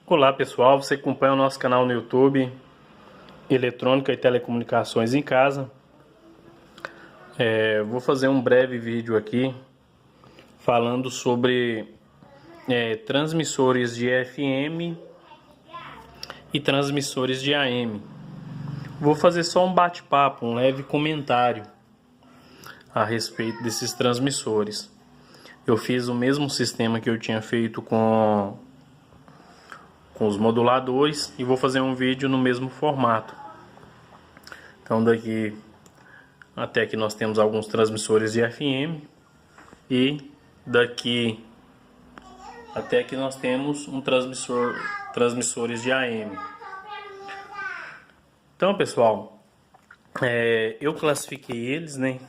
Olá pessoal, você acompanha o nosso canal no YouTube Eletrônica e Telecomunicações em Casa. Vou fazer um breve vídeo aqui falando sobre transmissores de FM e transmissores de AM. Vou fazer só um bate-papo, um leve comentário a respeito desses transmissores. Eu fiz o mesmo sistema que eu tinha feito com os moduladores e vou fazer um vídeo no mesmo formato. Então daqui até aqui nós temos alguns transmissores de FM e daqui até aqui nós temos transmissores de AM. Então pessoal, eu classifiquei eles, né,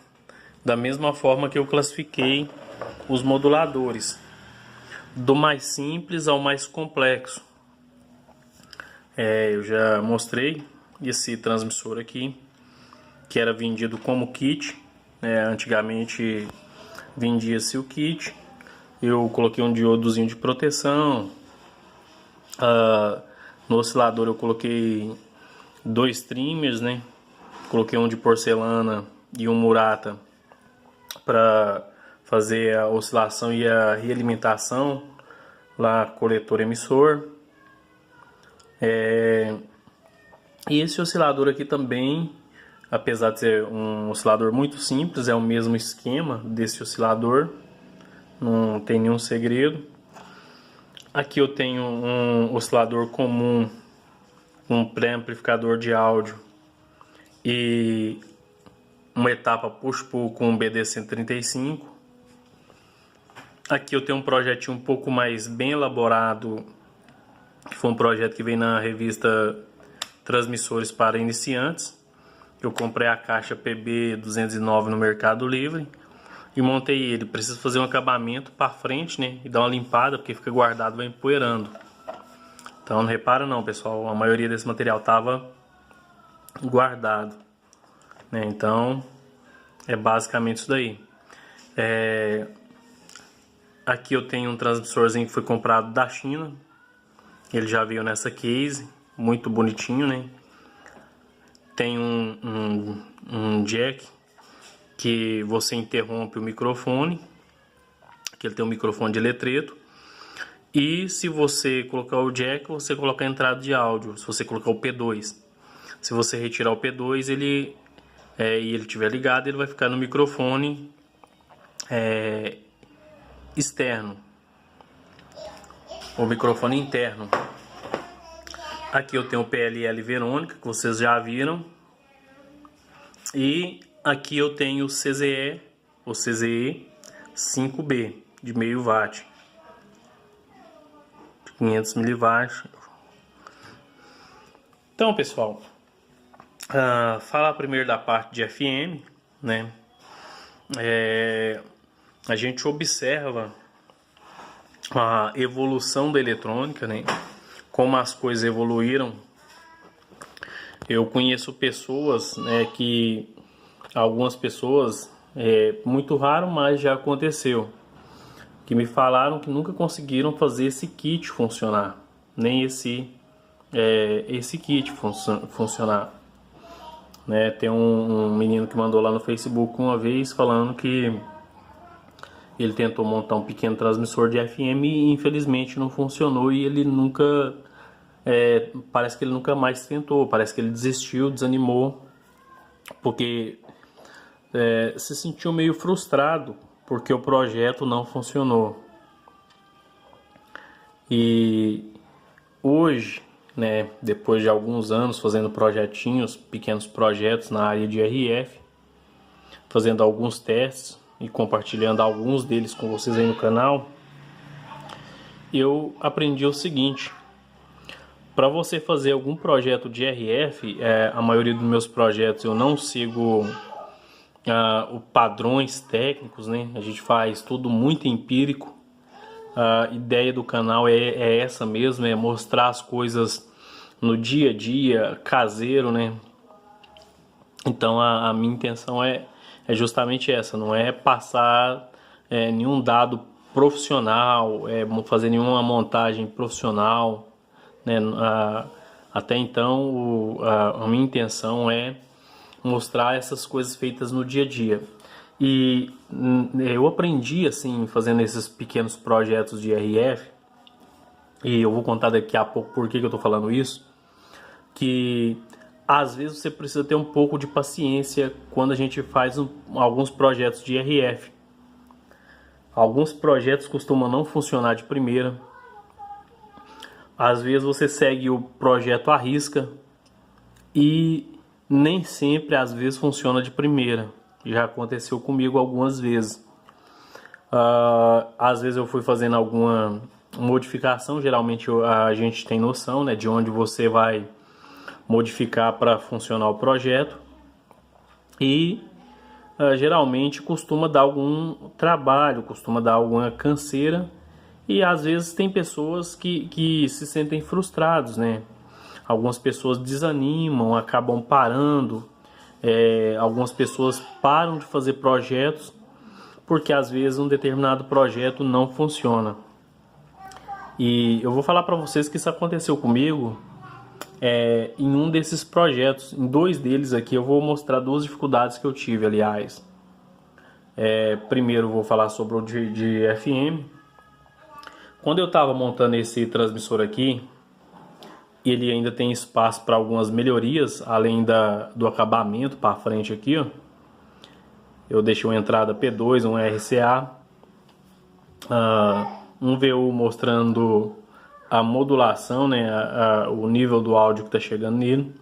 da mesma forma que eu classifiquei os moduladores, do mais simples ao mais complexo. Eu já mostrei esse transmissor aqui, que era vendido como kit. Antigamente vendia-se o kit. Eu coloquei um diodozinho de proteção. No oscilador eu coloquei 2 trimmers, né? Coloquei um de porcelana e um Murata para fazer a oscilação e a realimentação lá, coletor emissor. E esse oscilador aqui também, apesar de ser um oscilador muito simples, é o mesmo esquema desse oscilador, não tem nenhum segredo. Aqui eu tenho um oscilador comum, um pré-amplificador de áudio e uma etapa push-pull com um BD135. Aqui eu tenho um projetinho um pouco mais bem elaborado, que foi um projeto que veio na revista Transmissores para Iniciantes. Eu comprei a caixa PB209 no Mercado Livre e montei ele. Preciso fazer um acabamento para frente, né, e dar uma limpada, porque fica guardado, vai empoeirando. Então não repara não, pessoal, a maioria desse material estava guardado, né? Então é basicamente isso daí. Aqui eu tenho um transmissorzinho que foi comprado da China. Ele já veio nessa case, muito bonitinho, né? Tem um jack que você interrompe o microfone, que ele tem um microfone de eletreto. E se você colocar o jack, você coloca a entrada de áudio, se você colocar o P2. Se você retirar o P2, e ele estiver ligado, ele vai ficar no microfone externo, o microfone interno. Aqui eu tenho o PLL Verônica, que vocês já viram. E aqui eu tenho o CZE, o CZE 5B, de meio watt, de 500 mW. Então, pessoal, falar primeiro da parte de FM, né? A gente observa a evolução da eletrônica, né? Como as coisas evoluíram. Eu conheço pessoas, né, que algumas pessoas, muito raro, mas já aconteceu, que me falaram que nunca conseguiram fazer esse kit funcionar, nem esse kit funcionar, né? Tem um menino que mandou lá no Facebook uma vez falando que ele tentou montar um pequeno transmissor de FM e infelizmente não funcionou, e ele nunca, parece que ele nunca mais tentou, parece que ele desistiu, desanimou, porque se sentiu meio frustrado porque o projeto não funcionou. E hoje, né, depois de alguns anos fazendo projetinhos, pequenos projetos na área de RF, fazendo alguns testes e compartilhando alguns deles com vocês aí no canal, eu aprendi o seguinte: para você fazer algum projeto de RF, a maioria dos meus projetos eu não sigo os padrões técnicos, né? A gente faz tudo muito empírico. A ideia do canal é essa mesmo, é mostrar as coisas no dia a dia, caseiro, né? Então a minha intenção é justamente essa, não é passar nenhum dado profissional, fazer nenhuma montagem profissional, né? Até então, a minha intenção é mostrar essas coisas feitas no dia a dia. E eu aprendi, assim, fazendo esses pequenos projetos de RF, e eu vou contar daqui a pouco por que eu estou falando isso, que às vezes você precisa ter um pouco de paciência quando a gente faz alguns projetos de RF. Alguns projetos costumam não funcionar de primeira. Às vezes você segue o projeto à risca e nem sempre, às vezes, funciona de primeira. Já aconteceu comigo algumas vezes. Às vezes eu fui fazendo alguma modificação. Geralmente a gente tem noção, né, de onde você vai modificar para funcionar o projeto. E geralmente costuma dar algum trabalho, costuma dar alguma canseira. E às vezes tem pessoas que se sentem frustrados, né? Algumas pessoas desanimam, acabam parando. Algumas pessoas param de fazer projetos porque às vezes um determinado projeto não funciona. E eu vou falar para vocês que isso aconteceu comigo em um desses projetos. Em dois deles aqui eu vou mostrar duas dificuldades que eu tive, aliás. Primeiro eu vou falar sobre o de FM. Quando eu estava montando esse transmissor aqui, ele ainda tem espaço para algumas melhorias, além do acabamento para frente aqui, ó. Eu deixei uma entrada P2, um RCA, um VU mostrando a modulação, né, o nível do áudio que está chegando nele.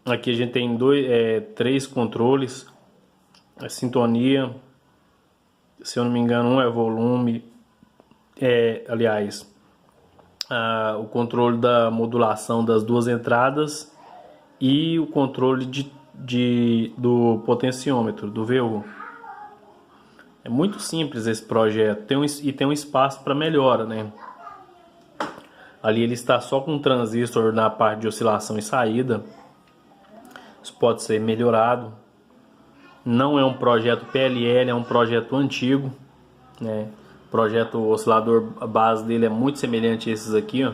Aqui a gente tem três controles, a sintonia, se eu não me engano, um é volume, aliás, o controle da modulação das duas entradas e o controle do potenciômetro, do VU. É muito simples esse projeto, tem um espaço para melhora, né? Ali ele está só com um transistor na parte de oscilação e saída. Isso pode ser melhorado. Não é um projeto PLL, é um projeto antigo, né? O projeto oscilador, a base dele é muito semelhante a esses aqui, ó.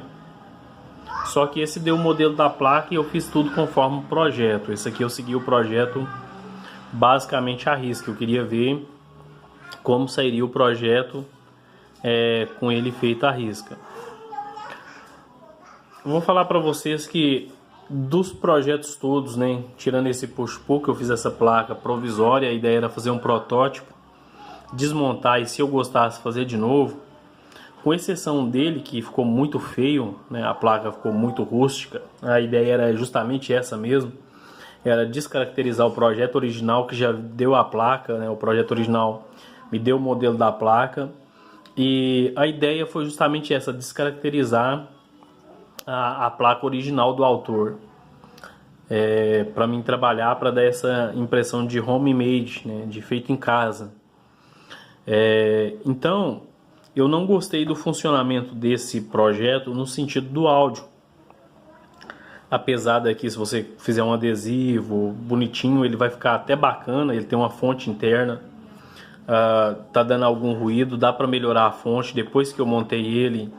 Só que esse deu o modelo da placa e eu fiz tudo conforme o projeto. Esse aqui eu segui o projeto basicamente à risca. Eu queria ver como sairia o projeto com ele feito à risca. Eu vou falar para vocês que dos projetos todos, né, tirando esse push-pull que eu fiz essa placa provisória, a ideia era fazer um protótipo, desmontar e, se eu gostasse, fazer de novo. Com exceção dele, que ficou muito feio, né, a placa ficou muito rústica. A ideia era justamente essa mesmo, era descaracterizar o projeto original que já deu a placa, né, o projeto original me deu o modelo da placa. E a ideia foi justamente essa, descaracterizar a placa original do autor. Para mim trabalhar, para dar essa impressão de homemade, né, de feito em casa. Então, eu não gostei do funcionamento desse projeto no sentido do áudio. Apesar daqui, se você fizer um adesivo bonitinho, ele vai ficar até bacana, ele tem uma fonte interna. Tá dando algum ruído, dá para melhorar a fonte. Depois que eu montei ele,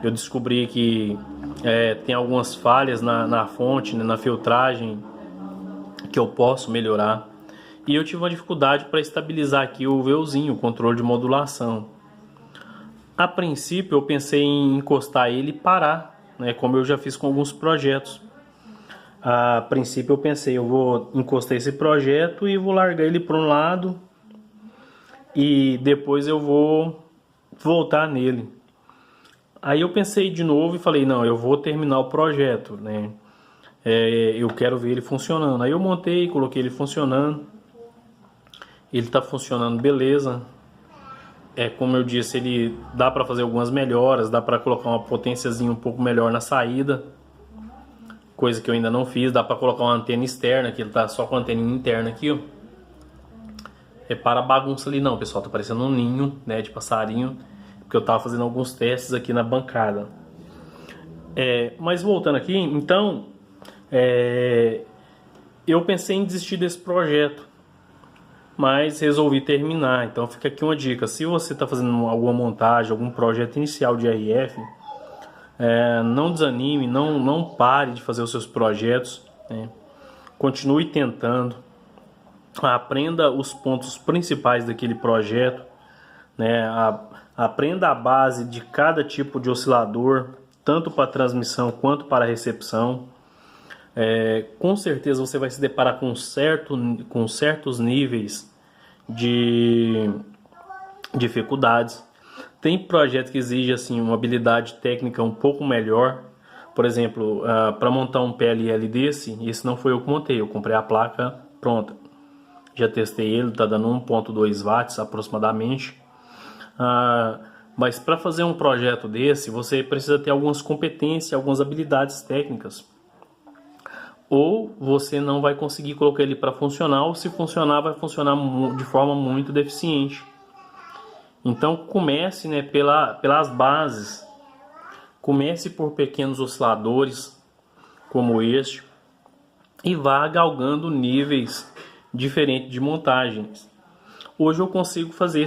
eu descobri que tem algumas falhas na fonte, né, na filtragem, que eu posso melhorar. E eu tive uma dificuldade para estabilizar aqui o VUzinho, o controle de modulação. A princípio eu pensei em encostar ele e parar, né, como eu já fiz com alguns projetos. A princípio eu pensei, eu vou encostar esse projeto e vou largar ele para um lado e depois eu vou voltar nele. Aí eu pensei de novo e falei, não, eu vou terminar o projeto, né? Eu quero ver ele funcionando. Aí eu montei, coloquei ele funcionando. Ele está funcionando beleza. Como eu disse, ele dá para fazer algumas melhoras, dá para colocar uma potênciazinha um pouco melhor na saída, coisa que eu ainda não fiz. Dá para colocar uma antena externa, que ele tá só com a antena interna aqui, ó. Repara a bagunça ali não, pessoal, tá parecendo um ninho, né, de passarinho, porque eu tava fazendo alguns testes aqui na bancada. Mas voltando aqui, então, eu pensei em desistir desse projeto, mas resolvi terminar. Então fica aqui uma dica: se você está fazendo alguma montagem, algum projeto inicial de RF, Não desanime, não pare de fazer os seus projetos, né? Continue tentando, aprenda os pontos principais daquele projeto, né? Aprenda a base de cada tipo de oscilador, tanto para transmissão quanto para recepção. Com certeza você vai se deparar com certos níveis de dificuldades. Tem projeto que exige assim, uma habilidade técnica um pouco melhor. Por exemplo, para montar um PLL desse, esse não foi eu que montei, eu comprei a placa pronta. Já testei ele, está dando 1.2 watts aproximadamente. Mas para fazer um projeto desse, você precisa ter algumas competências, algumas habilidades técnicas. Ou você não vai conseguir colocar ele para funcionar, ou se funcionar, vai funcionar de forma muito deficiente. Então comece, né, pelas bases. Comece por pequenos osciladores como este e vá galgando níveis diferentes de montagens. Hoje eu consigo fazer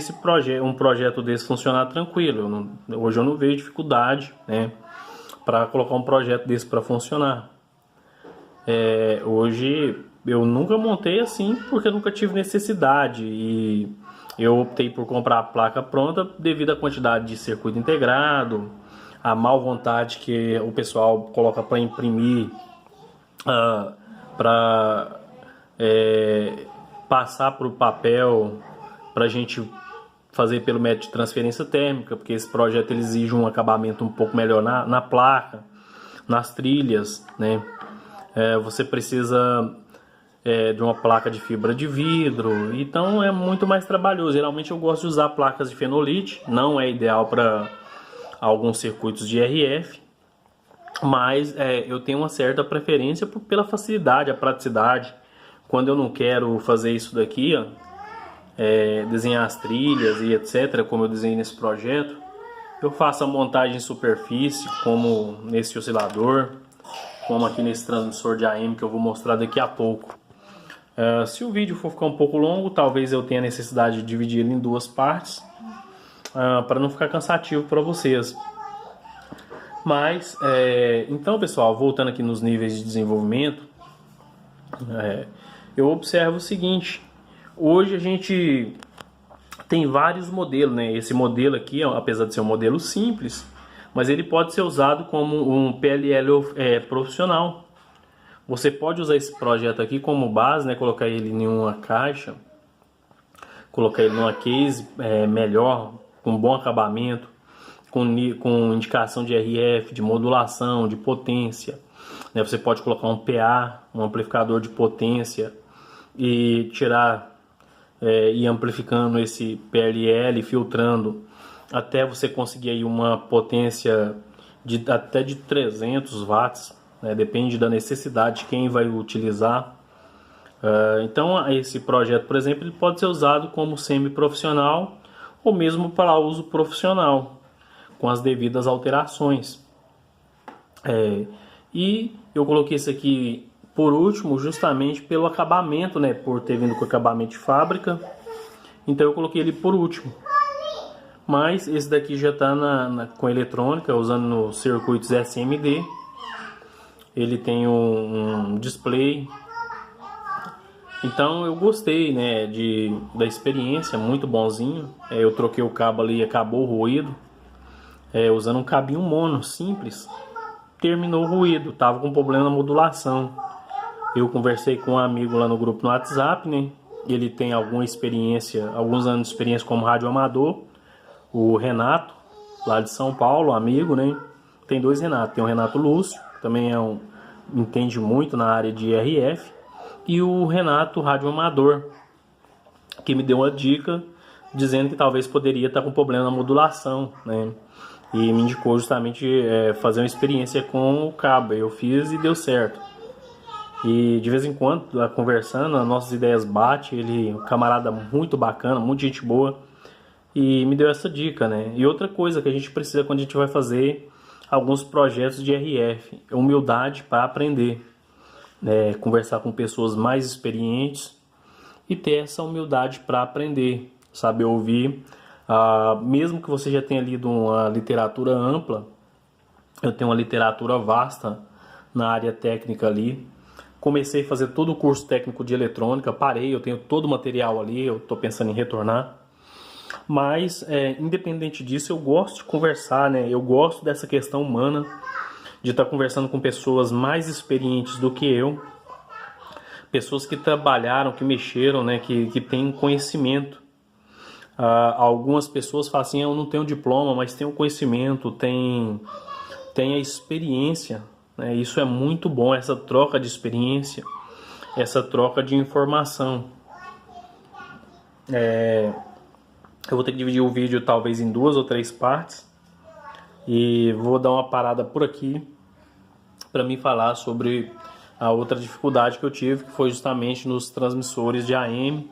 um projeto desse funcionar tranquilo. Hoje eu não vejo dificuldade, né, para colocar um projeto desse para funcionar. Hoje eu nunca montei assim porque eu nunca tive necessidade e eu optei por comprar a placa pronta devido à quantidade de circuito integrado, a má vontade que o pessoal coloca para imprimir, para passar para o papel, para a gente fazer pelo método de transferência térmica, porque esse projeto ele exige um acabamento um pouco melhor na placa, nas trilhas, né? Você precisa de uma placa de fibra de vidro, então é muito mais trabalhoso. Geralmente eu gosto de usar placas de fenolite, não é ideal para alguns circuitos de RF, mas eu tenho uma certa preferência pela facilidade, a praticidade. Quando eu não quero fazer isso daqui, desenhar as trilhas e etc, como eu desenhei nesse projeto, eu faço a montagem em superfície, como nesse oscilador, como aqui nesse transmissor de AM que eu vou mostrar daqui a pouco. Se o vídeo for ficar um pouco longo, talvez eu tenha necessidade de dividir ele em duas partes, para não ficar cansativo para vocês. Mas, então pessoal, voltando aqui nos níveis de desenvolvimento, eu observo o seguinte: hoje a gente tem vários modelos, né? Esse modelo aqui, apesar de ser um modelo simples, mas ele pode ser usado como um PLL profissional. Você pode usar esse projeto aqui como base, né? Colocar ele em uma caixa, colocar ele numa case melhor, com bom acabamento, com indicação de RF, de modulação, de potência, né? Você pode colocar um PA, um amplificador de potência, e tirar e amplificando esse PLL, filtrando, até você conseguir aí uma potência até de 300 watts, né? Depende da necessidade de quem vai utilizar. Então esse projeto, por exemplo, ele pode ser usado como semi-profissional ou mesmo para uso profissional, com as devidas alterações. E eu coloquei esse aqui por último justamente pelo acabamento, né? Por ter vindo com acabamento de fábrica, então eu coloquei ele por último. Mas esse daqui já está com eletrônica, usando nos circuitos SMD. Ele tem um display. Então eu gostei, né, da experiência, muito bonzinho. Eu troquei o cabo ali e acabou o ruído. Usando um cabinho mono, simples. Terminou o ruído, tava com problema na modulação. Eu conversei com um amigo lá no grupo no WhatsApp, né? Ele tem alguns anos de experiência como radioamador. O Renato, lá de São Paulo, amigo, né? Tem dois Renatos, tem o Renato Lúcio, também entende muito na área de RF, e o Renato radioamador, que me deu uma dica dizendo que talvez poderia estar com problema na modulação, né? E me indicou justamente fazer uma experiência com o cabo. Eu fiz e deu certo. E de vez em quando, conversando, as nossas ideias batem. Ele é um camarada muito bacana, muito gente boa, e me deu essa dica, né? E outra coisa que a gente precisa quando a gente vai fazer alguns projetos de RF, é humildade para aprender, né? Conversar com pessoas mais experientes e ter essa humildade para aprender, saber ouvir. Mesmo que você já tenha lido uma literatura ampla, Eu tenho uma literatura vasta na área técnica ali. Comecei a fazer todo o curso técnico de eletrônica, parei, eu tenho todo o material ali, eu estou pensando em retornar. Mas, independente disso, eu gosto de conversar, né? Eu gosto dessa questão humana, de estar conversando com pessoas mais experientes do que eu, pessoas que trabalharam, que mexeram, né? Que têm conhecimento. Algumas pessoas falam assim, eu não tenho diploma, mas tenho conhecimento, tem a experiência, né? Isso é muito bom, essa troca de experiência, essa troca de informação. Eu vou ter que dividir o vídeo talvez em 2 ou 3 partes e vou dar uma parada por aqui para me falar sobre a outra dificuldade que eu tive, que foi justamente nos transmissores de AM,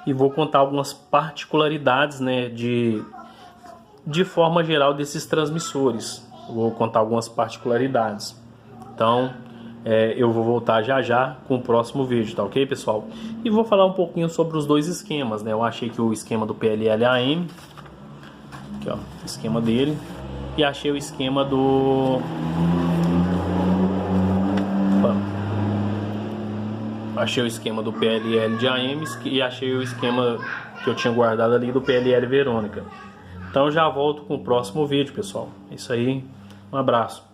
e vou contar algumas particularidades, né, de forma geral desses transmissores. Vou contar algumas particularidades. Então, eu vou voltar já já com o próximo vídeo, tá ok, pessoal? E vou falar um pouquinho sobre os dois esquemas, né? Eu achei que o esquema do PLL-AM, aqui ó, o esquema dele, e achei o esquema do... Achei o esquema do PLL de AM e achei o esquema que eu tinha guardado ali do PLL Verônica. Então eu já volto com o próximo vídeo, pessoal. É isso aí, um abraço.